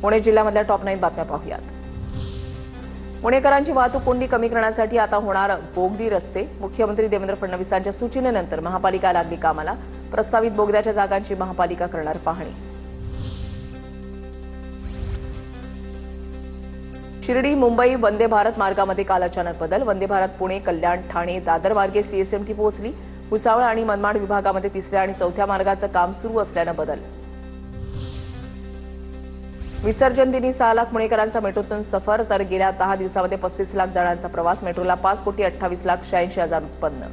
Pune जिल्ह्यामधल्या top 9 बातम्या पाहूयात। पुणेकरांची वाहतूक कोंडी कमी करण्यासाठी आता होणार बोगदी रस्ते। मुख्यमंत्री देवेंद्र फडणवीसांच्या सूचनेनंतर महापालिका लागली कामाला। प्रस्तावित बोगद्याच्या जागांची महापालिका करणार पाहणी। शिर्डी मुंबई वंदे भारत मार्गामध्ये काल अचानक बदल। वंदे भारत पुणे कल्याण ठाणे दादर मार्गे सीएसएमटी पोहोचली। भुसावळ आणि मनमाड विभागामध्ये तिसऱ्या आणि चौथ्या मार्गाचं काम सुरू असल्यानं बदल। विसर्जन दिनी 6 लाख पुणेकरांचा मेट्रोतून सफर, तर गेल्या 10 दिवसांमध्ये 35 लाख जणांचा प्रवास। मेट्रोला 5,28,86,000 उत्पन्न।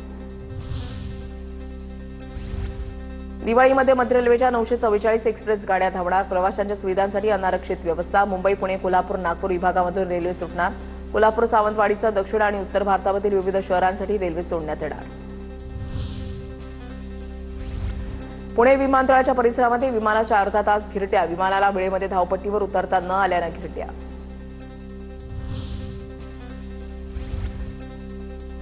दिवाळीमध्ये मध्य रेल्वेच्या 944 एक्सप्रेस गाड्या धावणार। प्रवाशांच्या सुविधांसाठी अनारक्षित व्यवस्था। मुंबई पुणे कोल्हापूर नागपूर विभागामधून रेल्वे सुटणार। कोल्हापूर सावंतवाडीसह दक्षिण आणि उत्तर भारतामधील विविध शहरांसाठी रेल्वे सोडण्यात येणार। पुणे विमानतळाच्या परिसरामध्ये विमानाच्या अर्धा तास घिरट्या। विमानाला वेळेमध्ये धावपट्टीवर उतरता न आल्यानं घिरट्या।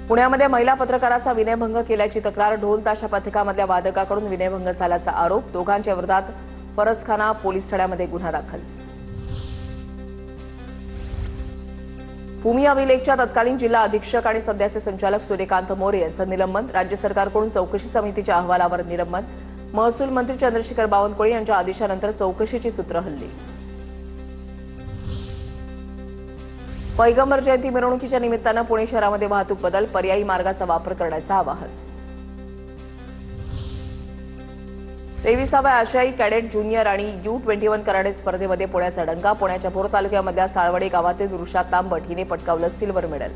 पुण्यामध्ये महिला पत्रकाराचा विनयभंग केल्याची तक्रार। ढोल ताशा पथकामधल्या वादकाकडून विनयभंग झाल्याचा आरोप। दोघांच्या विरोधात फरसखाना पोलीस ठाण्यामध्ये गुन्हा दाखल। भूमी अभिलेखच्या तत्कालीन जिल्हा अधीक्षक आणि सध्याचे संचालक सूर्यकांत मोरे यांचं निलंबन। राज्य सरकारकडून चौकशी समितीच्या अहवालावर निलंबन। महसूल मंत्री चंद्रशेखर बावनकुळे यांच्या आदेशानंतर चौकशीची सूत्र हलली। पैगंबर जयंती मिरवणुकीच्या निमित्तानं पुणे शहरामध्ये वाहतूक बदल। पर्यायी मार्गाचा वापर करण्याचं आवाहन। 23व्या आशियाई कॅडेट ज्युनियर आणि U21 कराटे स्पर्धेमध्ये पुण्याचा डंका। पुण्याच्या भोर तालुक्यामधल्या साळवडे गावातील वृषा तांबट हिने पटकावलं सिल्वर मेडल।